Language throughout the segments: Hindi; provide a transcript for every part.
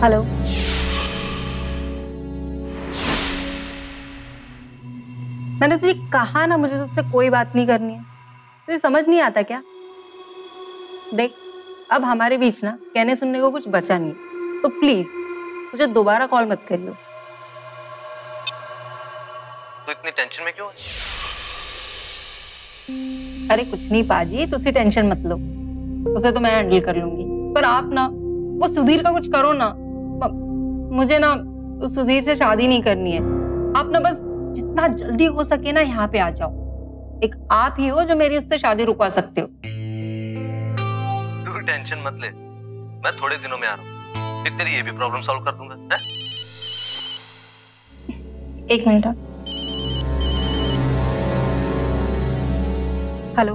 हेलो। मैंने तुझे कहा ना मुझे तुझसे कोई बात नहीं करनी है। तुझे समझ नहीं आता क्या? देख, अब हमारे बीच ना कहने सुनने को कुछ बचा नहीं, तो प्लीज मुझे दोबारा कॉल मत करियो। तो इतनी टेंशन में क्यों है? अरे कुछ नहीं पाजी, तुझे टेंशन मत लो, उसे तो मैं हैंडल कर लूंगी। पर आप ना वो सुधीर का कुछ करो ना। मुझे ना उस सुधीर से शादी नहीं करनी है। आप ना बस जितना जल्दी हो सके ना यहाँ पे आ जाओ। एक आप ही हो जो मेरी उससे शादी रुकवा सकते हो। तू टेंशन मत ले, मैं थोड़े दिनों में आ रहा हूँ, फिर तेरी ये भी प्रॉब्लम सॉल्व कर दूंगा। है? एक मिनट। हेलो।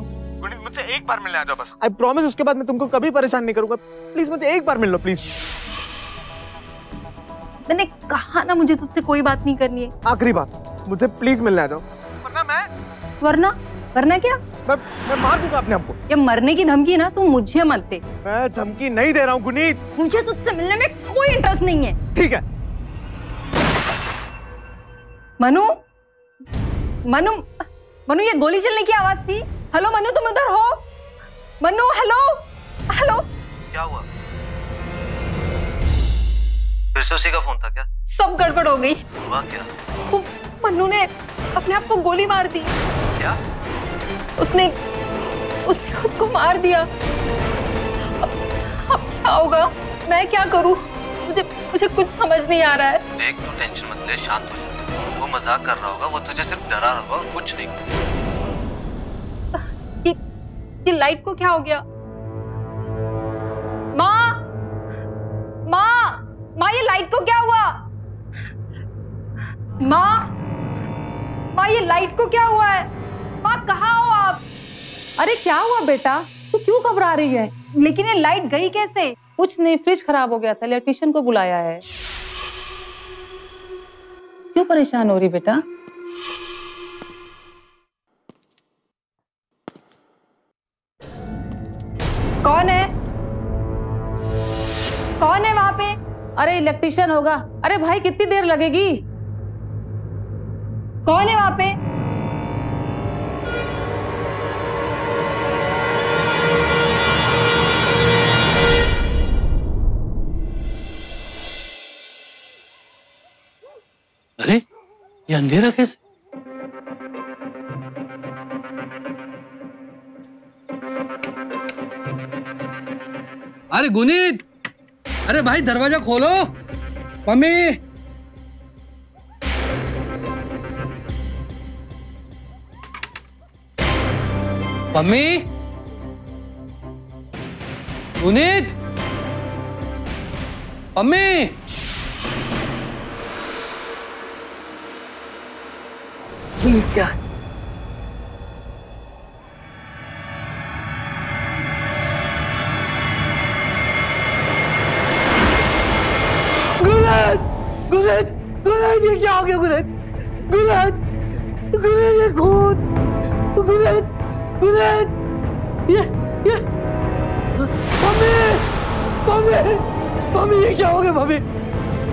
मुझे एक बार मिलने आ जाओ बस। आई प्रॉमिस उसके बाद मैं तुमको कभी परेशान नहीं करूंगा। प्लीज मुझे एक बार मिल लो प्लीज। मैंने कहा ना मुझे तुझसे कोई बात नहीं करनी है। आखिरी बात, मुझे प्लीज मिलने आ जाओ, वरना वरना क्या? मैं मार दूंगा अपने आपको। ये मरने की धमकी ना तू मुझे मत दे। मैं धमकी नहीं दे रहा हूँ गुनीत। मुझे तुझसे मिलने में कोई इंटरेस्ट नहीं है। ठीक है। मनु, मनु, मनु, ये गोली चलने की आवाज थी। हेलो मनु, तुम उधर हो? Manu, hello, hello. क्या हुआ? फिर से उसी का फोन था क्या? सब गड़बड़ हो गई। हुआ क्या? वो मनु ने अपने आप को गोली मार दी। क्या? उसने खुद को मार दिया। अब क्या होगा? मैं क्या करूं? मुझे कुछ समझ नहीं आ रहा है। देख, तू टेंशन मत ले, शांत हो जा। वो मजाक कर रहा होगा, वो तुझे सिर्फ डरा रहा होगा, कुछ नहीं। ये लाइट को क्या हो गया? माँ, माँ, माँ, ये लाइट को क्या हुआ? माँ, ये लाइट को क्या हुआ है? माँ, कहाँ हो आप? अरे क्या हुआ बेटा, तू क्यों घबरा रही है? लेकिन ये लाइट गई कैसे? कुछ नहीं, फ्रिज खराब हो गया था, इलेक्ट्रिशियन को बुलाया है। क्यों परेशान हो रही बेटा? कौन है? कौन है वहां पे? अरे इलेक्ट्रिशियन होगा। अरे भाई कितनी देर लगेगी? कौन है वहां पे? अरे ये अंधेरा कैसे? अरे गुनीत, अरे भाई दरवाजा खोलो। Mummy, mummy, Guneet, mummy. क्या? गुनीत, गुनीत, ये क्या हो गया गुनीत? गुनीत, गुनीत, ये खून। गुनीत, गुनीत, ये मम्मी, मम्मी, मम्मी, ये क्या हो गया मम्मी?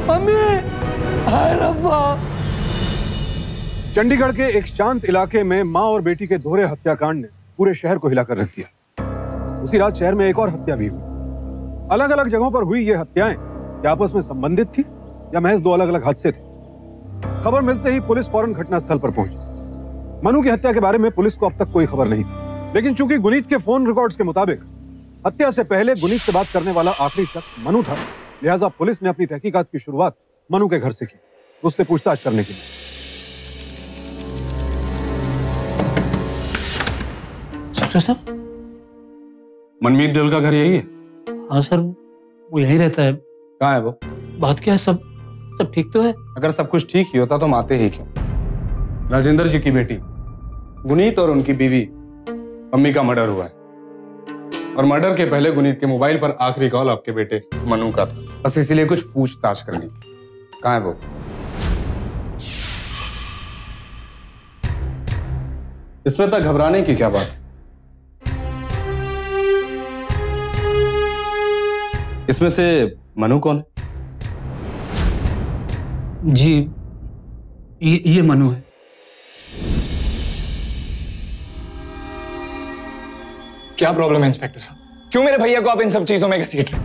मम्मी, हाय रब्बा। चंडीगढ़ के एक शांत इलाके में मां और बेटी के दोहरे हत्याकांड ने पूरे शहर को हिलाकर रख दिया। उसी रात शहर में एक और हत्या भी हुई। अलग अलग जगहों पर हुई ये हत्याएं क्या आपस में संबंधित थी या महज दो अलग अलग हादसे थे? खबर मिलते ही पुलिस फौरन घटनास्थल पर पहुंची। मनु की हत्या के बारे में पुलिस को अब तक कोई खबर नहीं थी, लेकिन चूंकि गुनीत के फोन रिकॉर्ड्स के मुताबिक हत्या से पहले गुनीत से बात करने वाला आखिरी शख्स मनु था, लिहाजा पुलिस ने अपनी तहकीकात की शुरुआत मनु के घर से की, उससे पूछताछ करने के लिए। डॉक्टर साहब, मनमीत ढिल का घर यही है? हाँ सर, वो यही रहता है। कहाँ है वो? बात क्या है, सब ठीक तो है? अगर सब कुछ ठीक ही होता तो हम आते ही क्यों? राजेंद्र जी की बेटी गुनीत और उनकी बीवी अम्मी का मर्डर हुआ है, और मर्डर के पहले गुनीत के मोबाइल पर आखिरी कॉल आपके बेटे मनु का था। बस इसीलिए कुछ पूछताछ करनी थी। कहाँ है वो? इसमें तक घबराने की क्या बात है? इसमें से मनु कौन है? जी, ये मनु है। क्या प्रॉब्लम है इंस्पेक्टर साहब? क्यों मेरे भैया को आप इन सब चीजों में घसीट रहे?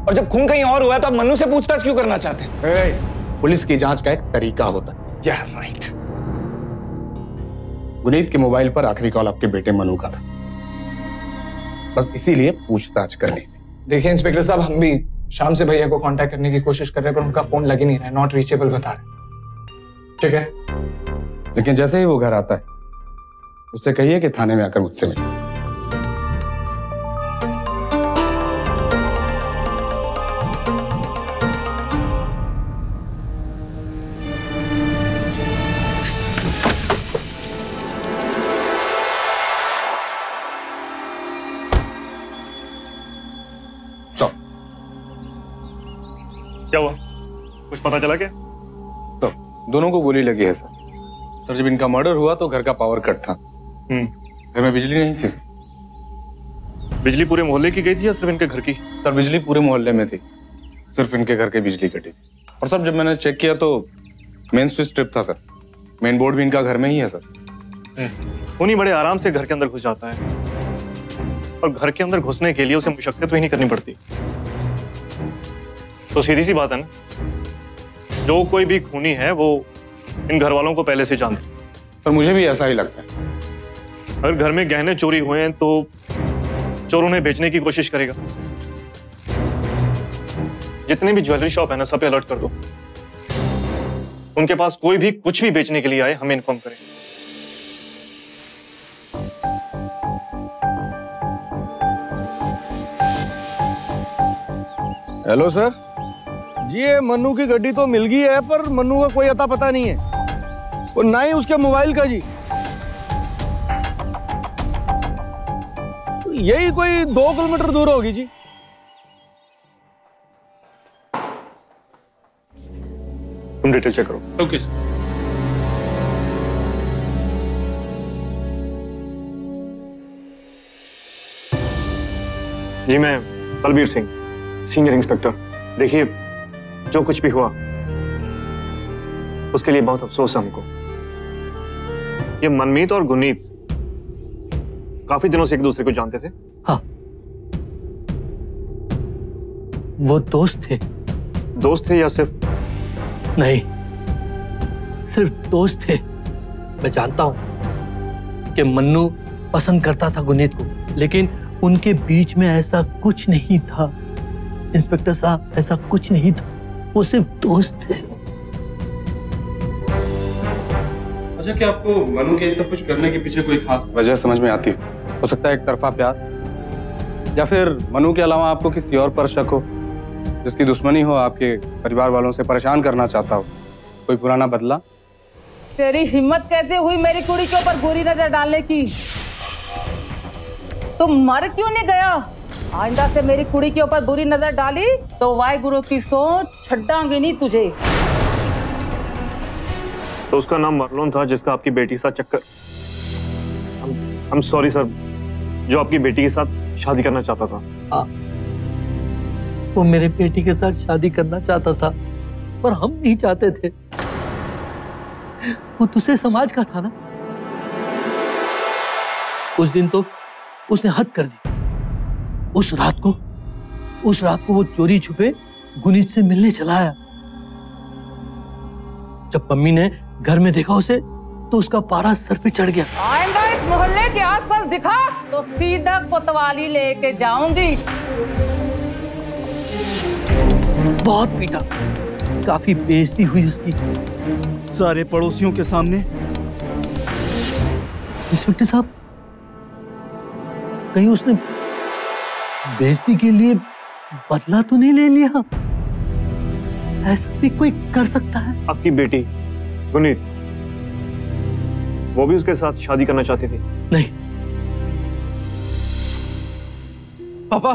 और जब खून कहीं और हुआ है तो आप मनु से पूछताछ क्यों करना चाहते हैं? पुलिस की जांच का एक तरीका होता है। Yeah, right. गुनीत के मोबाइल पर आखिरी कॉल आपके बेटे मनु का था, बस इसीलिए पूछताछ करनी थी। देखिए इंस्पेक्टर साहब, हम भी शाम से भैया को कांटेक्ट करने की कोशिश कर रहे हैं, पर उनका फोन लग ही नहीं रहा है, नॉट रीचेबल बता रहे। ठीक है, लेकिन जैसे ही वो घर आता है उससे कहिए कि थाने में आकर मुझसे मिले। क्या हुआ? कुछ पता चला क्या? तो दोनों को गोली लगी है सर। जब इनका मर्डर हुआ तो घर का पावर कट था, घर में बिजली नहीं थी। बिजली पूरे मोहल्ले की गई थी या सिर्फ इनके घर की? सर बिजली पूरे मोहल्ले में थी, सिर्फ इनके घर की बिजली कटी थी। और सर जब मैंने चेक किया तो मेन स्विच ट्रिप था सर, मेन बोर्ड भी इनका घर में ही है सर। उन्हीं बड़े आराम से घर के अंदर घुस जाता है, और घर के अंदर घुसने के लिए उसे मुशक्कत भी नहीं करनी पड़ती। तो सीधी सी बात है ना, जो कोई भी खूनी है वो इन घर वालों को पहले से जानता है। पर मुझे भी ऐसा ही लगता है। अगर घर में गहने चोरी हुए हैं तो चोर उन्हें बेचने की कोशिश करेगा। जितने भी ज्वेलरी शॉप है ना, सब पे अलर्ट कर दो। उनके पास कोई भी कुछ भी बेचने के लिए आए, हमें इन्फॉर्म करें। हेलो सर जी, ये मन्नू की गड्डी तो मिल गई है, पर मन्नू का कोई अता पता नहीं है, और ना ही उसके मोबाइल का जी। यही कोई 2 किलोमीटर दूर होगी जी। तुम डिटेल चेक करो। Okay sir. जी मैं बलबीर सिंह, सीनियर इंस्पेक्टर। देखिए, जो कुछ भी हुआ उसके लिए बहुत अफसोस है हमको। ये मनमीत और गुनीत काफी दिनों से एक दूसरे को जानते थे। हाँ, वो दोस्त थे। दोस्त थे या सिर्फ? नहीं, सिर्फ दोस्त थे। मैं जानता हूं कि मन्नू पसंद करता था गुनीत को, लेकिन उनके बीच में ऐसा कुछ नहीं था इंस्पेक्टर साहब, ऐसा कुछ नहीं था। वो सिर्फ दोस्त थे। अच्छा, क्या आपको मनु के सब कुछ करने के पीछे कोई खास वजह समझ में आती हो सकता है एक तरफा प्यार, या फिर मनु के अलावा आपको किसी और पर शक हो, जिसकी दुश्मनी हो, आपके परिवार वालों से परेशान करना चाहता हो, कोई पुराना बदला? तेरी हिम्मत कैसे हुई मेरी कुड़ी के ऊपर बुरी नजर डालने की? तुम मर क्यों नहीं गया? आइंदा से मेरी कुड़ी के ऊपर बुरी नजर डाली तो वाहिगुरु की सोच छड्डांगे नहीं तुझे। तो उसका नाम मरलोन था, जिसका आपकी बेटी के साथ चक्कर। I'm sorry सर, जो आपकी बेटी के साथ शादी करना चाहता था। हाँ, वो मेरे बेटी के साथ शादी करना चाहता था, पर हम नहीं चाहते थे। वो दूसरे समाज का था ना। उस दिन तो उसने हद कर दी। उस रात को वो चोरी छुपे गुनीत से मिलने चला आया। जब मम्मी ने घर में देखा उसे, तो उसका पारा सर पे चढ़ गया। आइंदा इस मोहल्ले के आसपास दिखा तो सीधा कोतवाली लेके जाऊंगी। बहुत पीटा, काफी बेइज्जती हुई उसकी सारे पड़ोसियों के सामने। इंस्पेक्टर साहब, कहीं उसने बेइज्जती के लिए बदला तो नहीं ले लिया? ऐसा भी कोई कर सकता है? आपकी बेटी गुनीत, वो भी उसके साथ शादी करना चाहती थी? नहीं। पापा,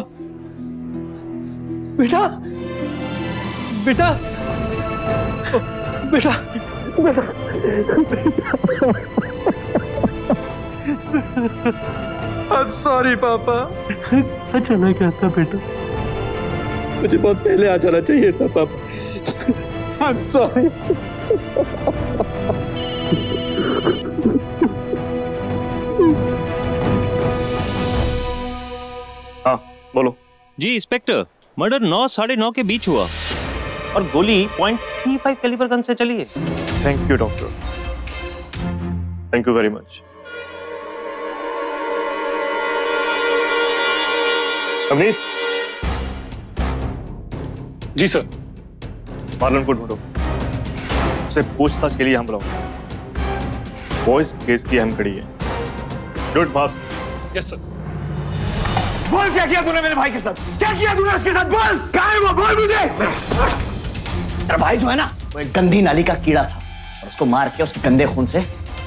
बेटा, बेटा, बेटा, बेटा, I'm sorry पापा। चला गया था बेटा, मुझे बहुत पहले आ जाना चाहिए था पापा। I'm sorry. हाँ बोलो। जी इंस्पेक्टर, मर्डर 9 साढ़े 9 के बीच हुआ और गोली .35 कैलिबर गन से चली है। Thank you doctor, thank you very much. Amit. जी सर। मार्लन को ढूंढो, उसे पूछताछ के लिए हम बुलाओ। वो इस केस की अहम कड़ी है। Do it fast. Yes sir. बोल क्या किया तूने मेरे भाई के साथ? क्या किया तूने उसके साथ? बोल कहाँ है वो? बोल मुझे। तेरा भाई जो है ना, वो एक गंदी नाली का कीड़ा था और उसको मार के उसके गंदे खून से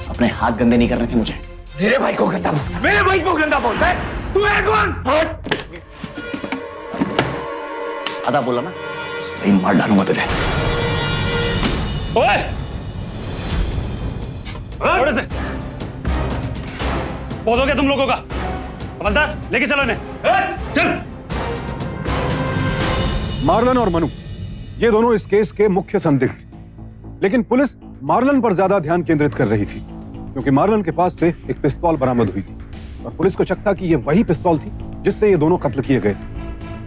अपने हाथ गंदे नहीं करने थे मुझे। मेरे भाई को गंदा बोल। मेरे भाई को गंदा बोलता है? तू है कौन? आधा बोला ना, सही मार डालूंगा तुझे। ओए! थोड़े से बहुत हो गया तुम लोगों का। हवलदार लेके चलो इन्हें। चल। मार्लन और मनु, ये दोनों इस केस के मुख्य संदिग्ध, लेकिन पुलिस मार्लन पर ज्यादा ध्यान केंद्रित कर रही थी क्योंकि मार्लन के पास से एक पिस्तौल बरामद हुई थी और पुलिस को शक था कि ये वही पिस्तौल थी जिससे ये दोनों कत्ल किए गए थे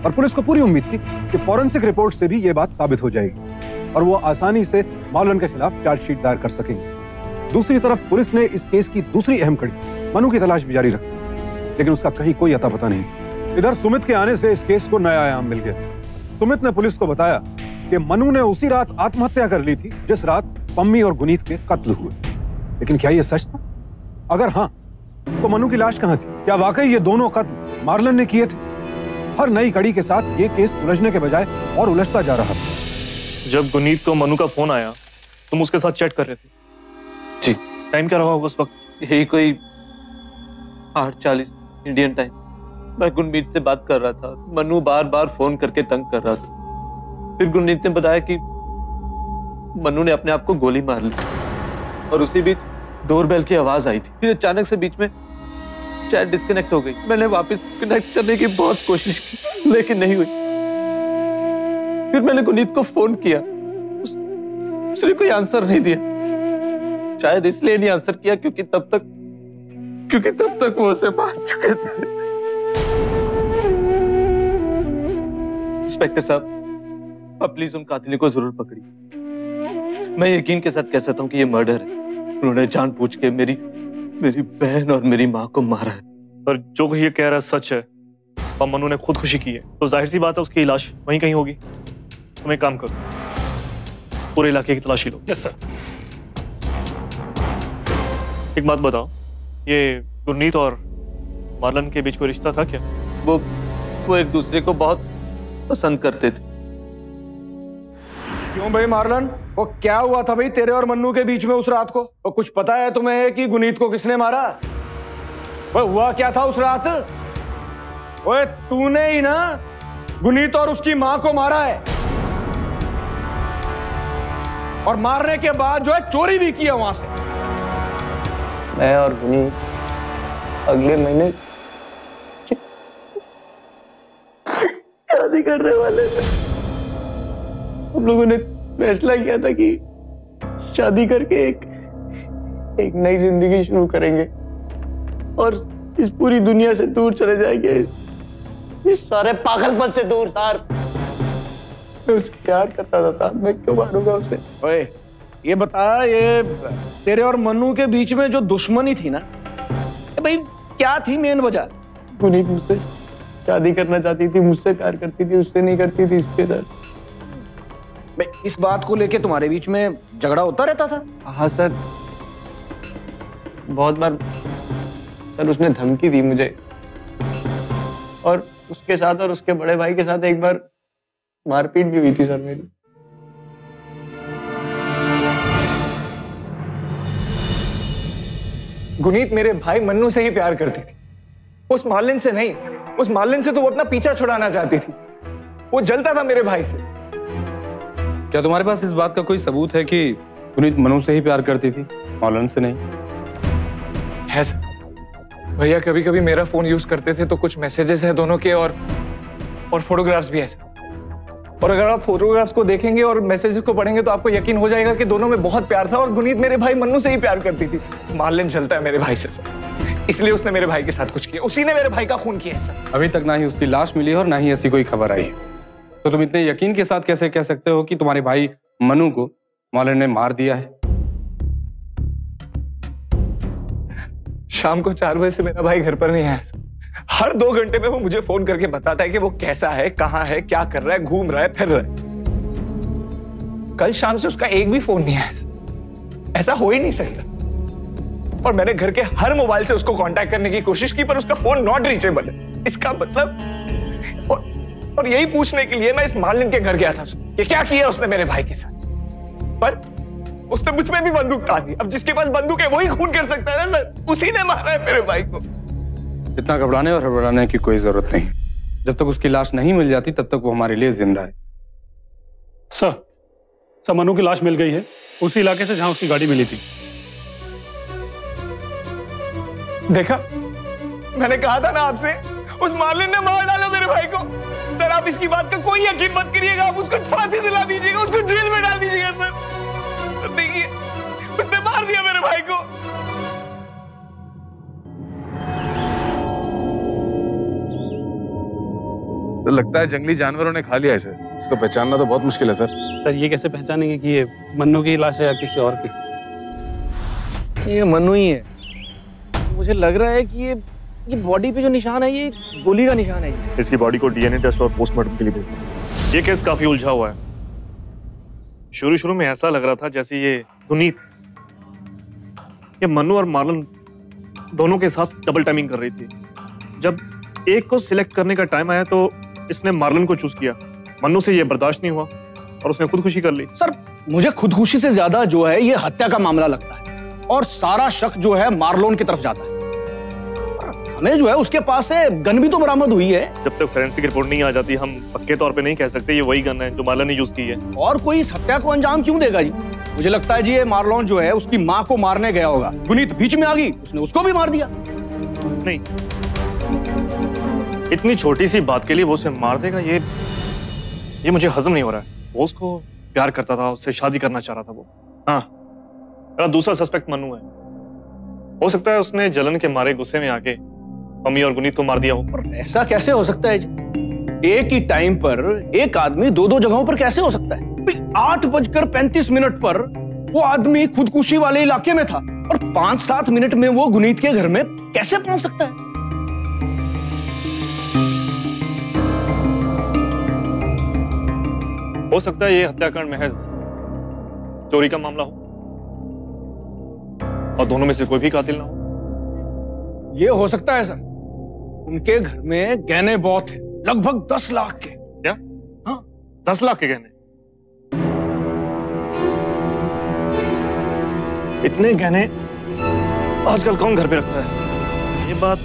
और पुलिस को पूरी उम्मीद थी कि फॉरेंसिक रिपोर्ट से भी ये बात साबित हो जाएगी और वो आसानी से मार्लन के खिलाफ चार्जशीट दायर कर सकेंगे। दूसरी तरफ पुलिस ने इस केस की दूसरी अहम कड़ी मनु की तलाश भी जारी रखी, लेकिन उसका कहीं कोई अता पता नहीं। इधर सुमित के आने से इस केस को नया आयाम मिल गया। सुमित ने पुलिस को बताया कि मनु ने उसी रात आत्महत्या कर ली थी जिस रात पम्मी और गुनीत के कत्ल हुए। लेकिन क्या यह सच था? अगर हाँ, तो मनु की लाश कहाँ थी? क्या वाकई ये दोनों कत्ल मार्लन ने किए थे? हर नई कड़ी के साथ ये केस सुलझने के बजाय और उलझता जा रहा था। जब गुनीत को मनु का फोन आया, तुम उसके साथ चैट कर रहे थे? जी। टाइम क्या रहा होगा उस वक्त? यही कोई 8:40 इंडियन टाइम। मैं गुरमीत से बात कर रहा था। मनु बार बार फोन करके तंग कर रहा था। फिर गुरमीत ने बताया कि मनु ने अपने आप को गोली मार ली और उसी बीच डोरबेल की आवाज आई थी। फिर अचानक से बीच में चैट डिस्कनेक्ट हो गई। मैंने वापस कनेक्ट करने की बहुत कोशिश की लेकिन नहीं हुई। फिर मैंने गुरमीत को फोन किया, उसने कोई आंसर नहीं दिया। शायद इसलिए नहीं आंसर किया क्योंकि तब तक वो उसे मार चुके थे। इंस्पेक्टर साहब, आप प्लीज उन कातिलों को जरूर पकड़िए। मैं यकीन के साथ कह सकता हूँ कि ये मर्डर है। उन्होंने जानबूझ के मेरी बहन और मेरी माँ को मारा है। पर जो कुछ ये कह रहा है सच है और मनु ने खुदकुशी की है, तो जाहिर सी बात है उसकी लाश वहीं कहीं होगी। तुम एक काम करो, पूरे इलाके की तलाशी लो। Yes sir. एक बात बताओ, ये गुरनीत और मार्लन के बीच कोई रिश्ता था क्या? वो एक दूसरे को बहुत पसंद करते थे। क्यों भाई मार्लन, वो क्या हुआ था भाई तेरे और मन्नू के बीच में उस रात को? वो कुछ पता है तुम्हें कि गुनीत को किसने मारा? वो हुआ क्या था उस रात? ओए तूने ही ना गुनीत और उसकी मां को मारा है और मारने के बाद जो है चोरी भी किया वहां से। मैं और गुनीत अगले महीने शादी करने वाले थे। हम लोगों ने फैसला किया था कि शादी करके एक नई जिंदगी शुरू करेंगे और इस पूरी दुनिया से दूर चले जाएंगे, इस सारे पागलपन से दूर। सार मैं उससे प्यार करता था साहब, मैं क्यों मारूंगा उसे? ओए ये बता, ये तेरे और मन्नू के बीच में जो दुश्मनी थी ना भाई, क्या थी मेन वजह? गुनीत मुझसे शादी करना चाहती थी, मुझसे प्यार करती थी, उससे नहीं करती थी। इसके दर्द इस बात को लेके तुम्हारे बीच में झगड़ा होता रहता था? हाँ सर, बहुत बार सर उसने धमकी दी मुझे और उसके साथ और उसके बड़े भाई के साथ एक बार मारपीट भी हुई थी सर मेरी। गुनीत मेरे भाई मन्नू से ही प्यार करती थी, उस मार्लिन से नहीं। उस मार्लिन से तो वो अपना पीछा छुड़ाना चाहती थी। वो जलता था मेरे भाई से। क्या तुम्हारे पास इस बात का कोई सबूत है कि गुनीत मनु से ही प्यार करती थी, मार्लन से नहीं? है सर। भैया कभी कभी मेरा फोन यूज करते थे तो कुछ मैसेजेस हैं दोनों के और फोटोग्राफ्स भी है सर। और अगर आप फोटोग्राफ्स को देखेंगे और मैसेजेस को पढ़ेंगे तो आपको यकीन हो जाएगा कि दोनों में बहुत प्यार था और गुनीत मेरे भाई मन्नू से ही प्यार करती थी। मार्लिन चलता है मेरे भाई से सर, इसलिए उसने मेरे भाई के साथ कुछ किया, उसी ने मेरे भाई का खून किया है सर। अभी तक ना ही उसकी लाश मिली है और ना ही ऐसी कोई खबर आई है, तो तुम इतने यकीन के साथ कैसे कह सकते हो कि तुम्हारे भाई मनु को मार्लिन ने मार दिया है? शाम को 4 बजे से मेरा भाई घर पर नहीं आया सर। हर 2 घंटे में वो मुझे फोन करके बताता है कि वो कैसा है, कहां है, क्या कर रहा है, घूम रहा है, फिर रहा है। कल शाम से उसका एक भी फोन नहीं आया सर। ऐसा हो ही नहीं सकता। और मैंने घर के हर मोबाइल से उसको कांटेक्ट करने की कोशिश की पर उसका फोन नॉट रीचेबल है। इसका मतलब और यही पूछने के लिए मैं इस मार्लिन के घर गया था कि क्या किया उसने मेरे भाई के साथ। पर उसने मुझ में भी बंदूक तान दी। अब जिसके पास बंदूक है वही खून कर सकता है ना सर, उसी ने मारा है मेरे भाई को। इतना घबराने और हड़बड़ाने की कोई जरूरत नहीं। जब तक उसकी लाश नहीं मिल जाती तब तक वो हमारे लिए जिंदा है। सर मनु की लाश मिल गई है उसी इलाके से जहां उसकी गाड़ी मिली थी। देखा, मैंने कहा था ना आपसे, उस मार्लिन ने मार डाला मेरे भाई को। सर आप इसकी बात का कोई यकीन मत करिएगा, आप उसको फांसी दिला दीजिएगा, उसको जेल में डाल दीजिएगा सर। देखिए, उसने मार दिया मेरे भाई को। तो लगता है जंगली जानवरों ने खा लिया इसे। इसको पहचानना तो बहुत मुश्किल है सर। सर ये कैसे पहचानेंगे कि ये मन्नू की लाश है या किसी और की? ये मन्नू ही है। मुझे लग रहा है कि ये बॉडी पे जो निशान है ये गोली का निशान है। इसकी बॉडी को डीएनए टेस्ट और पोस्टमार्टम के लिए भेज दें। ये केस काफी उलझा हुआ है। शुरू में ऐसा लग रहा था जैसे ये गुनीत ये मन्नू और मार्लिन दोनों के साथ डबल टाइमिंग कर रही थी। जब एक को सिलेक्ट करने का टाइम आया तो इसने मार्लिन को चूज किया। मन्नू से ये बर्दाश्त नहीं हुआ और उसने खुदकुशी कर ली। सर मुझे खुदकुशी से ज्यादा जो है ये हत्या का मामला लगता है और सारा शक जो है मार्लोन की तरफ जाता है। हमें जो है उसके पास से गन भी तो बरामद हुई है। जब तक फोरेंसिक रिपोर्ट नहीं आ जाती हम पक्के तौर पे नहीं कह सकते ये वही गन है जो मार्लिन ने यूज की है। और कोई इस हत्या को अंजाम क्यों देगा जी? मुझे लगता है जी ये मार्लोन जो है उसकी माँ को मारने गया होगा। गुनीत बीच में आ गई, उसने उसको भी मार दिया। नहीं, इतनी छोटी सी बात के लिए वो उसे मार देगा ये मुझे हजम नहीं हो रहा है। वो उसको प्यार करता था, उससे शादी करना चाह रहा था वो। हाँ, मेरा दूसरा सस्पेक्ट मन्नू है। हो सकता है उसने जलन के मारे गुस्से में आके मम्मी और गुनीत को मार दिया हो। ऐसा कैसे हो सकता है जी? एक ही टाइम पर एक आदमी दो जगहों पर कैसे हो सकता है? 8:35 पर वो आदमी खुदकुशी वाले इलाके में था और 5-7 मिनट में वो गुनीत के घर में कैसे पहुंच सकता है? हो सकता है ये हत्याकांड महज चोरी का मामला हो और दोनों में से कोई भी कातिल ना हो। ये हो सकता है सर। उनके घर में गहने बहुत हैं, लगभग 10 लाख के। क्या? हाँ, 10 लाख के गहने? इतने गहने आजकल कौन घर पे रखता है? ये बात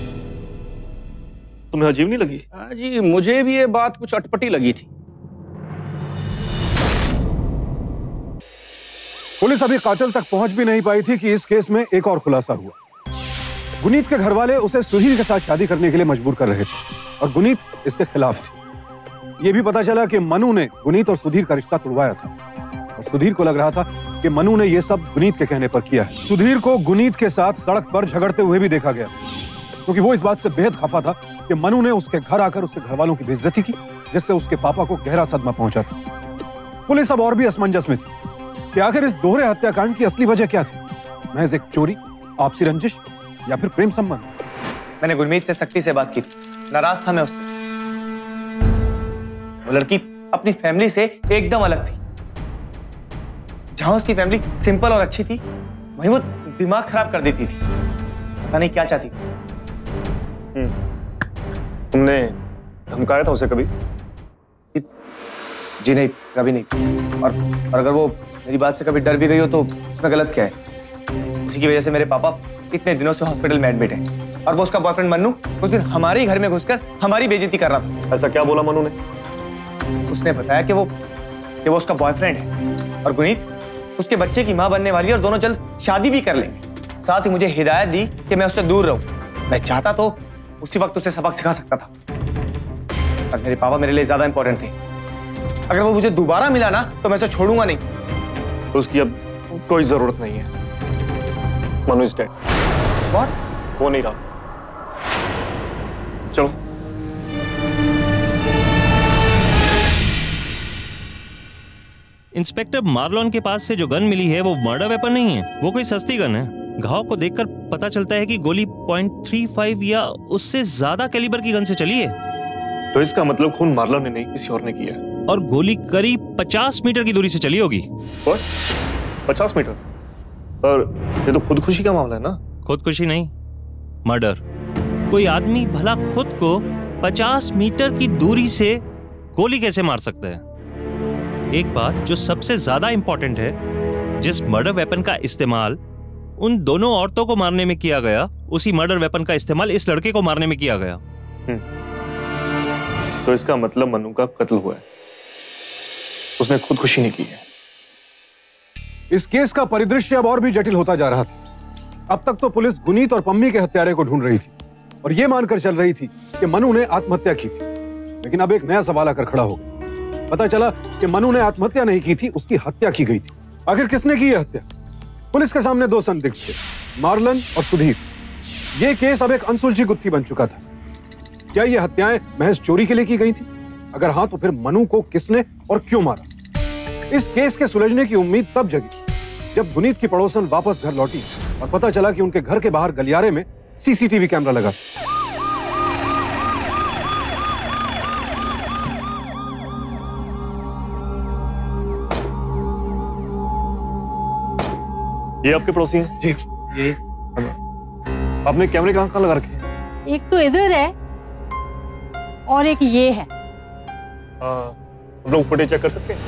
तुम्हें अजीब नहीं लगी? हाँ जी, मुझे भी ये बात कुछ अटपटी लगी थी। पुलिस अभी कातिल तक पहुंच भी नहीं पाई थी कि इस केस में एक और खुलासा हुआ। गुनीत के घर वाले उसे सुधीर के साथ शादी करने के लिए मजबूर कर रहे थे और गुनीत इसके खिलाफ थी। यह भी पता चला कि मनु ने गुनीत और सुधीर का रिश्ता तोड़वाया था और सुधीर को लग रहा था कि मनु ने यह सब गुनीत के कहने पर किया है। सुधीर को गुनीत के साथ सड़क पर झगड़ते हुए भी देखा गया क्योंकि वो इस बात से बेहद खफा था कि मनु ने उसके घर आकर उसके घर वालों की बेइज्जती की, जिससे उसके पापा को गहरा सदमा पहुंचा था। पुलिस अब और भी असमंजस में थी कि आखिर इस दोहरे हत्याकांड की असली वजह क्या थी? महज एक चोरी, आपसी रंजिश या फिर प्रेम संबंध? मैंने गुरमीत से सख्ती से बात की थी, नाराज था मैं उससे। वो लड़की अपनी फैमिली से एकदम अलग थी। जहां उसकी फैमिली सिंपल और अच्छी थी वहीं वो दिमाग खराब कर देती थी। पता नहीं क्या चाहती थी। तुमने धमकाया था उसे कभी? जी नहीं, कभी नहीं। और अगर वो मेरी बात से कभी डर भी गई हो तो उसमें गलत क्या है? इसी की वजह से मेरे पापा इतने दिनों से हॉस्पिटल में एडमिट है और वो उसका बॉयफ्रेंड मन्नू उस दिन हमारे ही घर में घुसकर हमारी बेइज्जती कर रहा था। ऐसा क्या बोला मन्नू ने? उसने बताया कि वो उसका बॉयफ्रेंड है और गुनीत उसके बच्चे की मां बनने वाली है और दोनों जल्द शादी भी कर लेंगे। साथ ही मुझे हिदायत दी कि मैं उससे दूर रहूं। मैं चाहता तो उसी वक्त उसे सबक सिखा सकता था, पर मेरे पापा मेरे लिए ज्यादा इंपॉर्टेंट थे। अगर वो मुझे दोबारा मिला ना तो मैं उसे छोड़ूंगा नहीं। उसकी अब कोई जरूरत नहीं है। Manu is dead. व्हाट? वो नहीं रहा। चलो। इंस्पेक्टर मार्लोन के पास से जो गन मिली है वो मर्डर वेपन नहीं है, वो कोई सस्ती गन है। घाव को देखकर पता चलता है कि गोली .35 या उससे ज्यादा कैलिबर की गन से चली है। तो इसका मतलब खून मार्लोन ने नहीं किसी और ने किया है। और गोली करीब 50 मीटर की दूरी से चली होगी। 50 मीटर? पर ये तो खुदकुशी का मामला है ना। खुदकुशी नहीं, मर्डर। कोई आदमी भला खुद को 50 मीटर की दूरी से गोली कैसे मार सकता है? एक बात जो सबसे ज्यादा इंपॉर्टेंट है, जिस मर्डर वेपन का इस्तेमाल उन दोनों औरतों को मारने में किया गया, उसी मर्डर वेपन का इस्तेमाल इस लड़के को मारने में किया गया। तो इसका मतलब मनु का कत्ल हुआ है, उसने खुदकुशी नहीं की है। इस केस का परिदृश्य अब और भी जटिल होता जा रहा था। अब तक तो पुलिस गुनीत और पम्मी के हत्यारे को ढूंढ रही थी और यह मानकर चल रही थी कि मनु ने आत्महत्या की थी। लेकिन अब एक नया सवाल आकर खड़ा हो गया। पता चला कि मनु ने आत्महत्या नहीं की थी, उसकी हत्या की गई थी। आखिर किसने की यह हत्या? पुलिस के सामने दो संदिग्ध थे, मार्लन और सुधीर। यह केस अब एक अनसुलझी गुत्थी बन चुका था। क्या ये हत्याएं महज चोरी के लिए की गई थी? अगर हाँ, तो फिर मनु को किसने और क्यों मारा? इस केस के सुलझने की उम्मीद तब जगी जब गुनीत की पड़ोसन वापस घर लौटी और पता चला कि उनके घर के बाहर गलियारे में सीसीटीवी कैमरा लगा। ये आपके पड़ोसी हैं? जी, ये। आपने कैमरे कहाँ लगा रखे हैं? एक तो इधर है और एक ये है। हम लोग फुटेज चेक कर सकते हैं?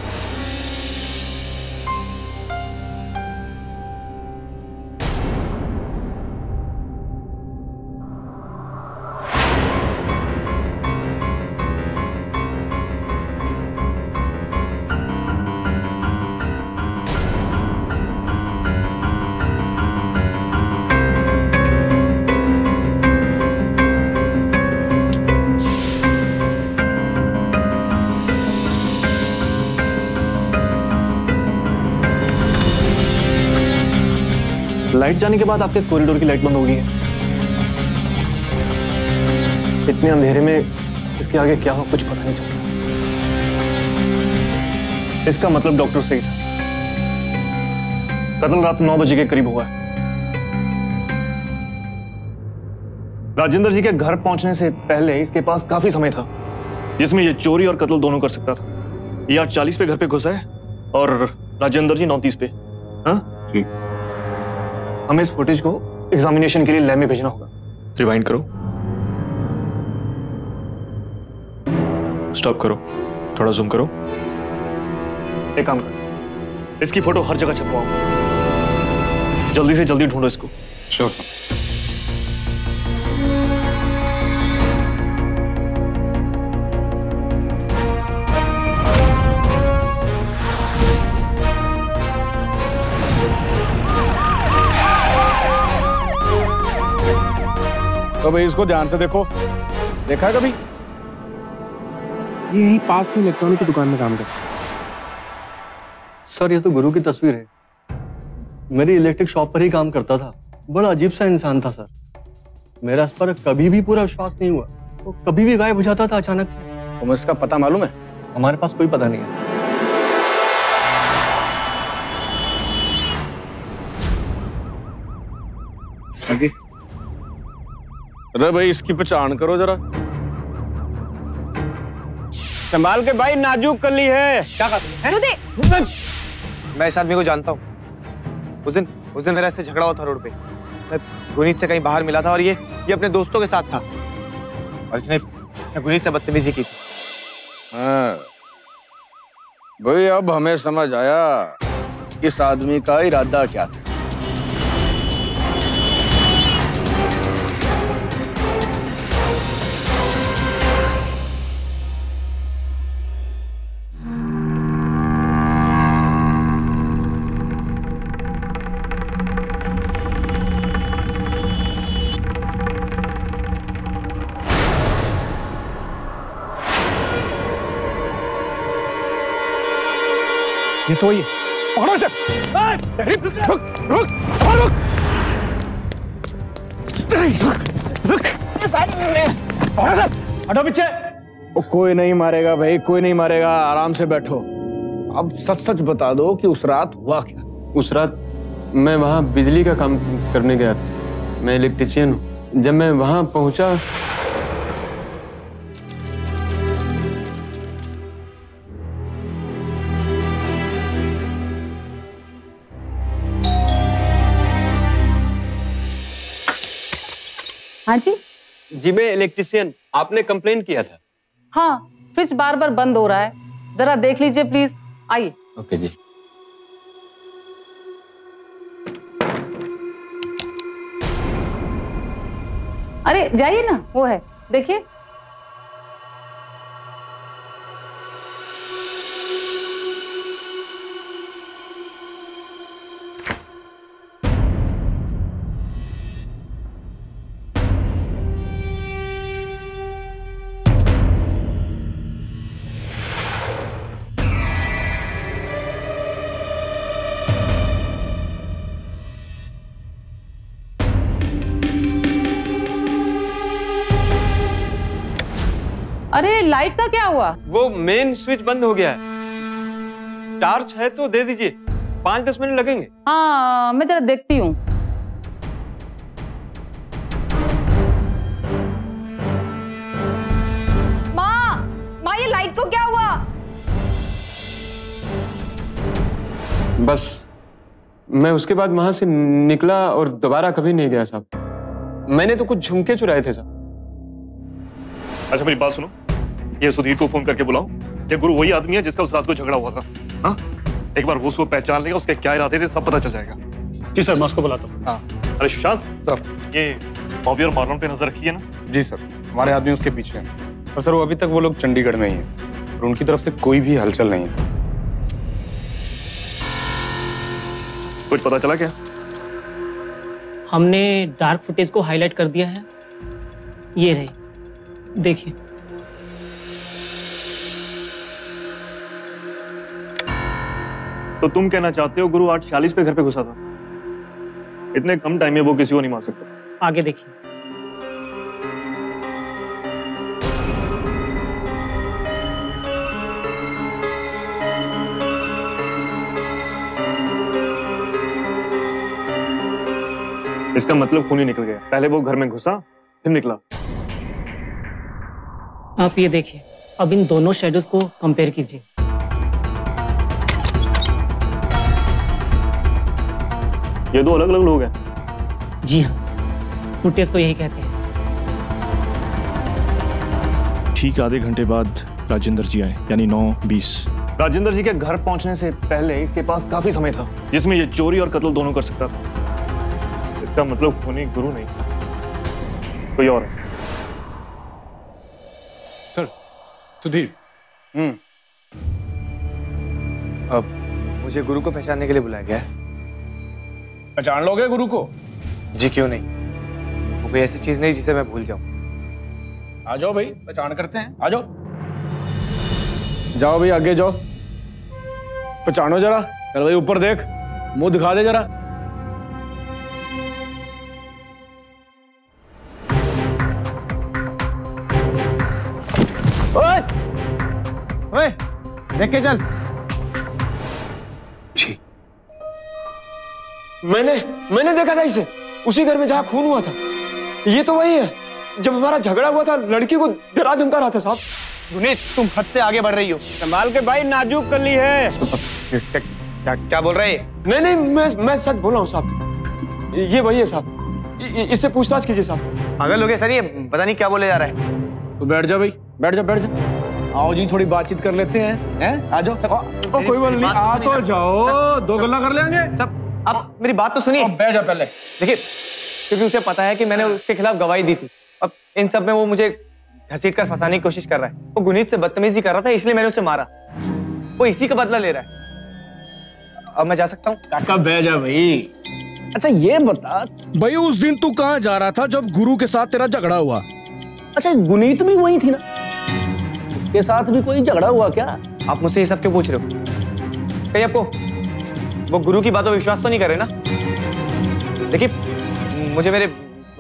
लाइट जाने के बाद आपके कॉरिडोर की लाइट बंद हो गई है। इतने अंधेरे में इसके आगे क्या हो कुछ पता नहीं चल रहा। इसका मतलब डॉक्टर सही था, कत्ल रात 9 बजे के करीब हुआ है। राजेंद्र जी के घर पहुंचने से पहले इसके पास काफी समय था जिसमें ये चोरी और कत्ल दोनों कर सकता था। ये 8:40 पे घर पे घुसा है और राजेंद्र जी 9:30 पे। हाँ जी। हमें इस फुटेज को एग्जामिनेशन के लिए लैब में भेजना होगा। रिवाइंड करो, स्टॉप करो, थोड़ा जूम करो। एक काम करो, इसकी फोटो हर जगह छपवाओ। जल्दी से जल्दी ढूंढो इसको। Sure sir. तो भाई इसको ध्यान से देखो, देखा है कभी? ये यही पास में इलेक्ट्रॉनिक की दुकान में काम करता है। सर ये तो गुरु की तस्वीर है। मेरी इलेक्ट्रिक शॉप पर ही काम करता था। बड़ा अजीब सा इंसान था सर। मेरा इस पर कभी भी पूरा विश्वास नहीं हुआ। वो कभी भी गायब हो जाता था अचानक से। तुम्हें इसका पता मालूम है? हमारे पास कोई पता नहीं है सर। आगे। अरे भाई इसकी पहचान करो जरा। संभाल के भाई, नाजुक कली है। क्या कर मैं इस आदमी को जानता हूँ। उस दिन मेरा इससे झगड़ा हुआ था रोड पे। मैं गुनीत से कहीं बाहर मिला था और ये अपने दोस्तों के साथ था और इसने गुनीत से बदतमीजी की थी। हाँ भाई, अब हमें समझ आया इस आदमी का इरादा क्या था। ये तो ये पकड़ो इसे। रुक रुक रुक हटो पीछे। कोई नहीं मारेगा भाई, कोई नहीं मारेगा, आराम से बैठो। अब सच सच बता दो कि उस रात हुआ क्या? उस रात मैं वहाँ बिजली का काम करने गया था। मैं इलेक्ट्रिशियन हूँ। जब मैं वहाँ पहुँचा हाँ जी। जी मैं इलेक्ट्रिशियन, आपने कंप्लेन किया था। हाँ, फ्रिज बार बार बंद हो रहा है, जरा देख लीजिए प्लीज। आइए। ओके जी। अरे जाइए ना, वो है देखिए। अरे लाइट का क्या हुआ? वो मेन स्विच बंद हो गया है। टार्च है तो दे दीजिए, 5-10 मिनट लगेंगे। हाँ, मैं जरा देखती हूँ। माँ ये लाइट को क्या हुआ? बस मैं उसके बाद वहां से निकला और दोबारा कभी नहीं गया साहब। मैंने तो कुछ झुमके चुराए थे साहब। अच्छा मेरी बात सुनो, ये सुधीर को फोन करके बुलाओ। ये गुरु वही आदमी है जिसका उस रात को झगड़ा हुआ था। हाँ, एक बार वो उसको पहचान लेगा, उसके क्या इरादे थे सब पता चल जाएगा। जी सर, मैं उसको बुलाता हूँ। हाँ। अरे सुशांत सर, ये बॉबी और मार्लन पे नजर रखिए ना। जी सर, हमारे आदमी उसके पीछे हैं। और सर वो अभी तक वो लोग चंडीगढ़ में ही हैं और उनकी तरफ से कोई भी हलचल नहीं है। कुछ पता चला क्या? हमने डार्क फुटेज को हाईलाइट कर दिया है, ये रही देखिए। तो तुम कहना चाहते हो गुरु 8:46 पे घर पे घुसा था? इतने कम टाइम में वो किसी को नहीं मार सकता। आगे देखिए। इसका मतलब खून ही निकल गया। पहले वो घर में घुसा फिर निकला। आप ये देखिए, अब इन दोनों शेडोज को कंपेयर कीजिए। ये दो अलग अलग लोग हैं। जी हाँ, फुटेज तो यही कहते हैं। ठीक आधे घंटे बाद राजेंद्र जी आए, यानी 9:20। राजेंद्र जी के घर पहुंचने से पहले इसके पास काफी समय था जिसमें ये चोरी और कत्ल दोनों कर सकता था। इसका मतलब खूनी गुरु नहीं, कोई और है। सर, सुधीर। अब मुझे गुरु को पहचानने के लिए बुलाया गया है। पहचान लोगे गुरु को? जी क्यों नहीं, वो कोई ऐसी चीज नहीं जिसे मैं भूल जाऊं। आ जाओ भाई, पहचान करते हैं, आ जाओ। जाओ भाई आगे जाओ, पहचानो जरा। चल भाई ऊपर देख, मुंह दिखा दे जरा। ओए, ओए, देख के चल। जी मैंने देखा था इसे उसी घर में जहां खून हुआ था। ये तो वही है जब हमारा झगड़ा हुआ था, लड़की को डरा धमका रहा था साहब। गुनीत, तुम हद से आगे बढ़ रही हो। संभाल के भाई, नाजुक कर ली है। क्या बोल रहे हैं? नहीं मैं सच बोल रहा हूँ साहब। ये वही है साहब, इससे पूछताछ कीजिए साहब। पागल हो गए सर, ये पता नहीं क्या बोले जा रहा है। तो बैठ जा भाई, बैठ जा। आओ जी, थोड़ी बातचीत कर लेते हैं। आ जाओ सब। कोई बात नहीं, आ तो जाओ, दो गल्ला कर लेंगे सब। आप मेरी बात तो सुनिए। बैठ जा पहले। देखिए, क्योंकि उसे पता है कि मैंने उसके खिलाफ गवाही दी थी। अब इन सब में वो मुझे घसीट कर फंसाने की कोशिश कर रहा है। वो गुनीत से बदतमीजी कर रहा था, इसलिए मैंने उसे मारा। वो इसी का बदला ले रहा है। अब मैं जा सकता हूँ? काका बैठ जा भाई। अच्छा ये बता भाई, उस दिन तू कहाँ जा रहा था जब गुरु के साथ तेरा झगड़ा हुआ? अच्छा गुनीत भी वही थी ना, उसके साथ भी कोई झगड़ा हुआ क्या? आप मुझसे ये सब क्यों पूछ रहे हो? कहीं आपको वो गुरु की बातों पर विश्वास तो नहीं करे ना? देखिए, मुझे मेरे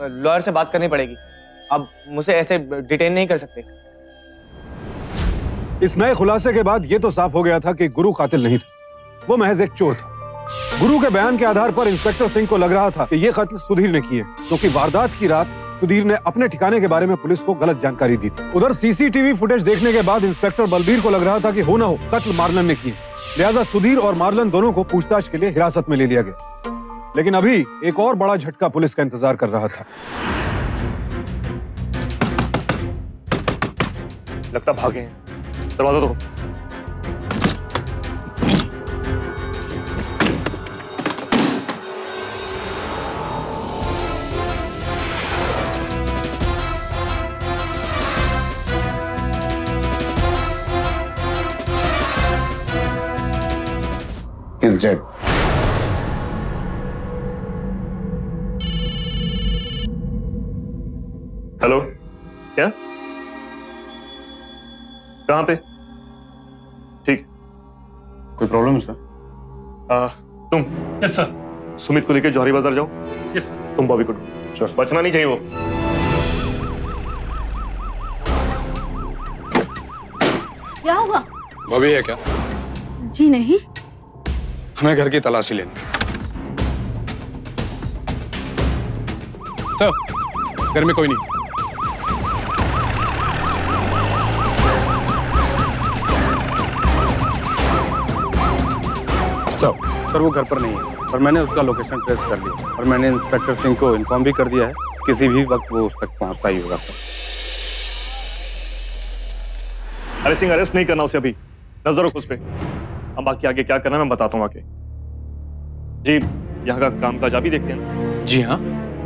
लॉयर से बात करनी पड़ेगी। अब मुझे ऐसे डिटेन नहीं कर सकते। इस नए खुलासे के बाद यह तो साफ हो गया था कि गुरु कातिल नहीं था, वो महज एक चोर था। गुरु के बयान के आधार पर इंस्पेक्टर सिंह को लग रहा था कि यह कत्ल सुधीर ने किए, क्योंकि वारदात की रात सुधीर ने अपने ठिकाने के बारे में पुलिस को गलत जानकारी दी थी। उधर सीसीटीवी फुटेज देखने के बाद इंस्पेक्टर बलबीर को लग रहा था कि हो ना हो कत्ल मार्लन ने किए, लिहाजा सुधीर और मार्लन दोनों को पूछताछ के लिए हिरासत में ले लिया गया। लेकिन अभी एक और बड़ा झटका पुलिस का इंतजार कर रहा था। लगता भागे हैं। दरवाजा तोड़ो। He's dead. हेलो, क्या? कहाँ पे? ठीक। कोई प्रॉब्लम है सर? तुम? Yes sir. सुमित को लेकर जौहरी बाजार जाओ। यस। तुम बॉबी को ढूंढो। बचना नहीं चाहिए वो। क्या हुआ? बॉबी है क्या? जी नहीं। हमें घर की तलाशी लेनी। सर, घर में कोई नहीं। सर वो घर पर नहीं है और मैंने उसका लोकेशन ट्रेस कर लिया और मैंने इंस्पेक्टर सिंह को इन्फॉर्म भी कर दिया है, किसी भी वक्त वो उस तक पहुंचता ही होगा। सर अरे सिंह, अरेस्ट नहीं करना उसे अभी, नजर रखो उस पे। हम बाकी आगे क्या करना मैं बताता हूँ आके। जी, यहाँ का काम काज आप ही देखते हैं ना? जी हाँ।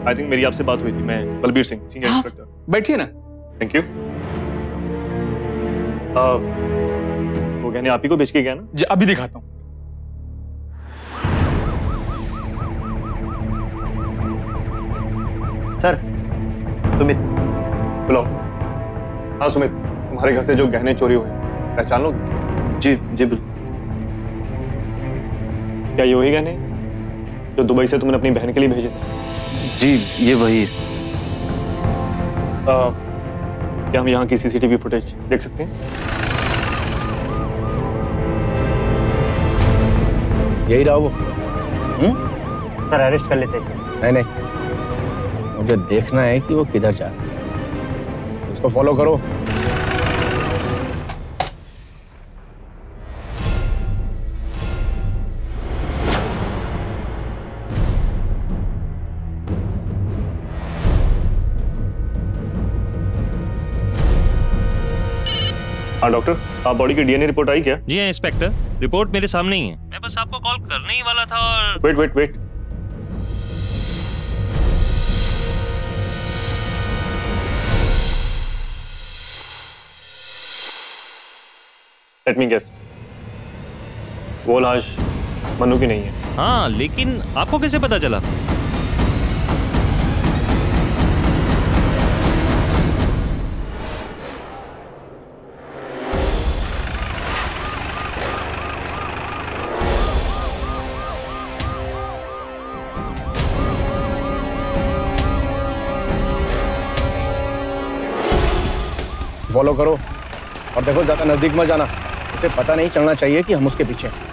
आई थिंक मेरी आपसे बात हुई थी। मैं बलबीर सिंह, सीनियर इंस्पेक्टर। बैठिए ना। Thank you. वो कहने आप ही को बेच के गया ना? जी, अभी दिखाता हूँ। सर, सुमित। बुलाओ। हाँ सुमित, तुम्हारे घर से जो गहने चोरी हुए पहचान लोगे? जी जी बिल्कुल। क्या ये वही गहने जो दुबई से तुमने अपनी बहन के लिए भेजे थे? जी ये वही है। क्या हम यहाँ की सीसीटीवी फुटेज देख सकते हैं? यही रहा वो। सर अरेस्ट कर लेते हैं। नहीं नहीं, मुझे देखना है कि वो किधर जा रहा है। उसको फॉलो करो। हाँ डॉक्टर, आप बॉडी की डीएनए रिपोर्ट आई क्या? जी हाँ इंस्पेक्टर, रिपोर्ट मेरे सामने ही है। मैं बस आपको कॉल करने ही वाला था और वेट। लेट मी गेस, वो लाश मन्नू की नहीं है। हाँ, लेकिन आपको कैसे पता चला? फॉलो करो और देखो, ज्यादा नजदीक मत जाना। उसे पता नहीं चलना चाहिए कि हम उसके पीछे हैं।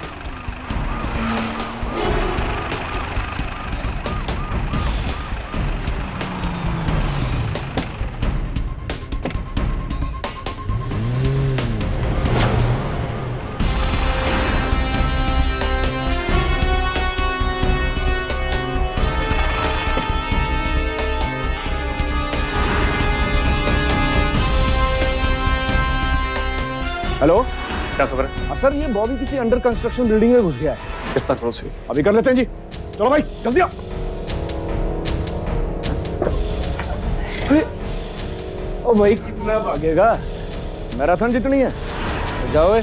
हेलो, क्या खबर है? सर ये बॉबी किसी अंडर कंस्ट्रक्शन बिल्डिंग में घुस गया है। कितना क्लोज है? अभी कर लेते हैं जी। चलो भाई जल्दी आओ। अरे ओ भाई, कितना भागेगा? मैराथन जितनी है। तो जाओ,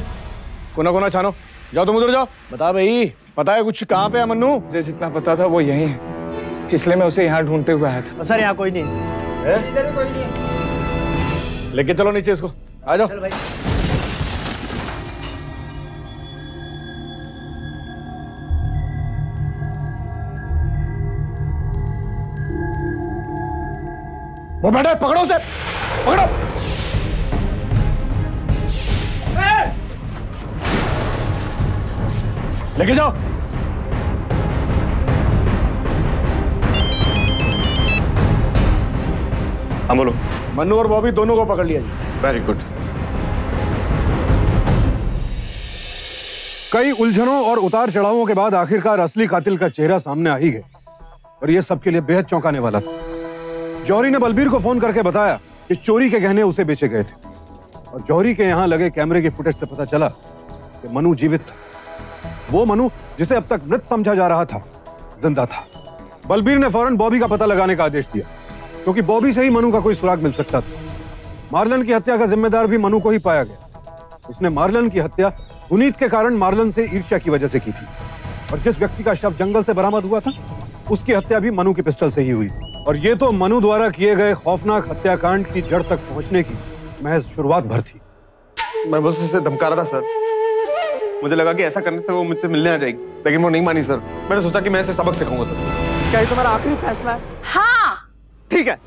कोना कोना छानो। जाओ तुम उधर जाओ। बता भाई, पता है कुछ कहाँ पे है मन्नू? मुझे जितना पता था वो यही है, इसलिए मैं उसे यहाँ ढूंढते हुए आया था। सर यहाँ कोई नहीं है। इधर भी कोई नहीं है। लेके चलो नीचे इसको। आ जाओ। वो बैठा है, पकड़ो उसे, पकड़ो। लेके जाओ। हाँ बोलो। मन्नू और बॉबी दोनों को पकड़ लिया जी। Very good. कई उलझनों और उतार चढ़ावों के बाद आखिरकार असली कातिल का चेहरा सामने आ ही गया और यह सबके लिए बेहद चौंकाने वाला था। जौहरी ने बलबीर को फोन करके बताया कि चोरी के गहने उसे बेचे गए थे और जौहरी के यहां लगे कैमरे की फुटेज से पता चला कि मनु जीवित था। वो मनु जिसे अब तक मृत समझा जा रहा था, जिंदा था। बलबीर ने फौरन बॉबी का पता लगाने का आदेश दिया क्योंकि बॉबी से ही मनु का कोई सुराग मिल सकता था। मार्लन की हत्या का जिम्मेदार भी मनु को ही पाया गया। उसने मार्लन की हत्या गुनीत के कारण मार्लन से ईर्ष्या की वजह से की थी और जिस व्यक्ति का शव जंगल से बरामद हुआ था उसकी हत्या भी मनु की पिस्टल से ही हुई। और ये तो मनु द्वारा किए गए खौफनाक हत्याकांड की जड़ तक पहुंचने की महज शुरुआत भर थी। मैं बस उसे धमका रहा था सर। मुझे लगा कि ऐसा करने से वो मुझसे मिलने आ जाएगी, लेकिन वो नहीं मानी सर। मैंने सोचा कि मैं इसे सबक सिखाऊंगा सर। क्या ये तुम्हारा आखिरी फैसला है? हाँ ठीक है।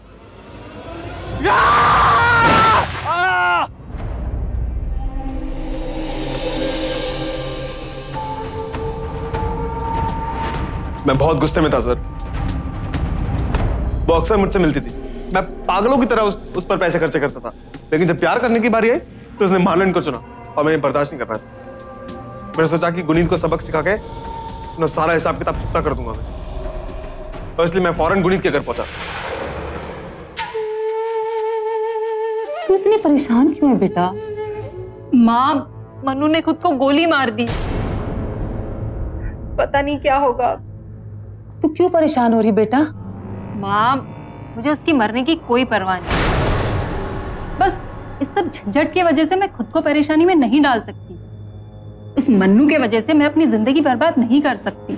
मैं बहुत गुस्से में था सर। वो अक्सर मुझसे मिलती थी। मैं पागलों की तरह उस पर पैसे खर्चे करता था, लेकिन जब प्यार करने की बारी आई तो उसने मार्लन को चुना और मैं बर्दाश्त नहीं कर पाया। मैंने सोचा कि गुनीत को सबक सिखा के ना सारा हिसाब किताब चुकता कर दूंगा मैं, और इसलिए मैं फौरन गुनीत के घर पहुंचा। तू इतनी परेशान क्यों है बेटा? माँ, मनु ने खुद को गोली मार दी। पता नहीं क्या होगा। तू क्यों परेशान हो रही बेटा? माँ, मुझे उसकी मरने की कोई परवाह नहीं। बस इस सब झंझट की वजह से मैं खुद को परेशानी में नहीं डाल सकती। इस मन्नू के वजह से मैं अपनी जिंदगी बर्बाद नहीं कर सकती।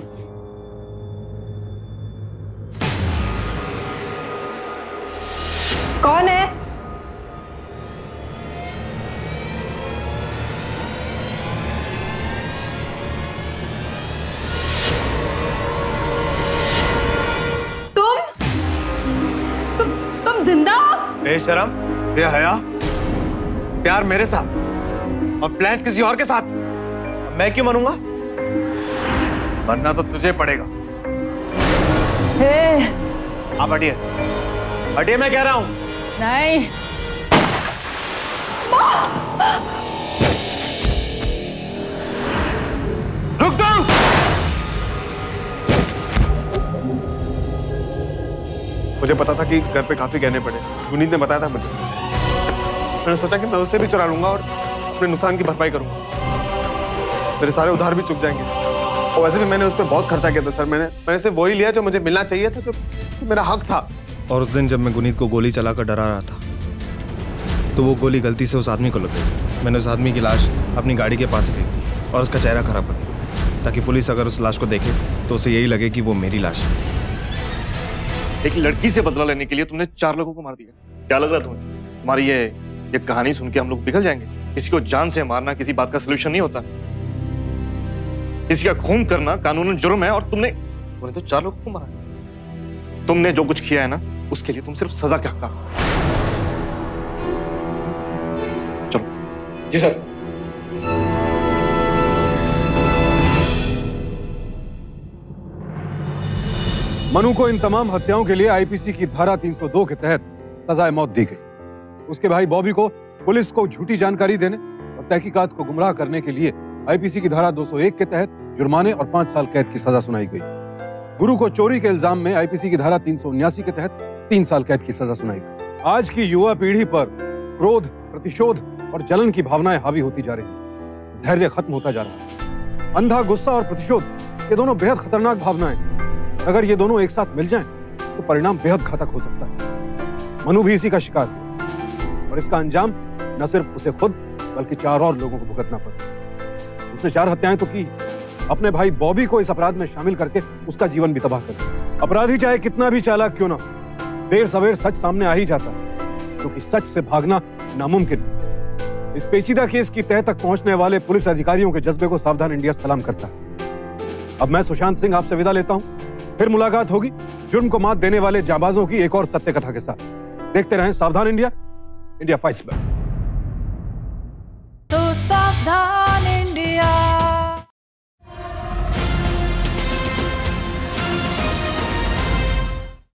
कौन है? तुम जिंदा हो? बेशरम, बेहया, प्यार मेरे साथ और प्लान किसी और के साथ। मैं क्यों मरूंगा? मरना तो तुझे पड़ेगा। आप हटिए, हटिए मैं कह रहा हूं। नहीं। रुक दो। मुझे पता था कि घर पे काफी गहने पड़े। गुनीत ने बताया था मुझे। मैंने सोचा कि मैं उससे भी चुरा लूंगा और अपने नुकसान की भरपाई करूंगा। मेरे सारे उधार भी चुक जाएंगे। और वैसे भी मैंने उस पर बहुत खर्चा किया था सर। मैंने सिर्फ वही लिया जो मुझे मिलना चाहिए था, जो मेरा हक था। और उस दिन जब मैं गुनीत को गोली चलाकर डरा रहा था तो वो गोली गलती से उस आदमी को लग गई। मैंने उस आदमी की लाश अपनी गाड़ी के पास ही फेंक दी और उसका चेहरा खराब कर दिया ताकि पुलिस अगर उस लाश को देखे तो उसे यही लगे कि वो मेरी लाश है। एक लड़की से बदला लेने के लिए तुमने 4 लोगों को मार दिया। क्या लग रहा तुम्हें? तुम्हारी ये कहानी सुन के हम लोग पिघल जाएंगे। किसी को जान से मारना किसी बात का सलूशन नहीं होता। किसी का खून करना कानूनन जुर्म है और तुमने तो 4 लोगों को मारा। तुमने जो कुछ किया है ना, उसके लिए तुम सिर्फ सजा के हकदार। चलो। जी सर। मनु को इन तमाम हत्याओं के लिए आईपीसी की धारा 302 के तहत सजाए मौत दी गई। उसके भाई बॉबी को पुलिस को झूठी जानकारी देने और तहकीकात को गुमराह करने के लिए आईपीसी की धारा 201 के तहत जुर्माने और 5 साल कैद की सजा सुनाई गई। गुरु को चोरी के इल्जाम में आईपीसी की धारा 379 के तहत 3 साल कैद की सजा सुनाई गई। आज की युवा पीढ़ी पर क्रोध, प्रतिशोध और जलन की भावनाएं हावी होती जा रही हैं। धैर्य खत्म होता जा रहा है। अंधा गुस्सा और प्रतिशोध, ये दोनों बेहद खतरनाक भावनाएं। अगर ये दोनों एक साथ मिल जाएं, तो परिणाम बेहद घातक हो सकता है। मनु भी इसी का शिकार है और इसका अंजाम न सिर्फ उसे खुद बल्कि 4 और लोगों को भुगतना पड़ा। उसने 4 हत्याएं तो की, अपने भाई बॉबी को इस अपराध में शामिल करके उसका जीवन भी तबाह कर दिया। अपराधी चाहे कितना भी चालाक क्यों ना, देर सवेर सच सामने आ ही जाता है, क्योंकि सच से भागना नामुमकिन है। इस पेचीदा केस की तह तक पहुंचने वाले पुलिस अधिकारियों के जज्बे को सावधान इंडिया सलाम करता है। अब मैं सुशांत सिंह आपसे विदा लेता हूं। फिर मुलाकात होगी जुर्म को मात देने वाले जाबाजों की एक और सत्य कथा के साथ। देखते रहें सावधान इंडिया, इंडिया फाइट्स बैक। तो सावधान इंडिया।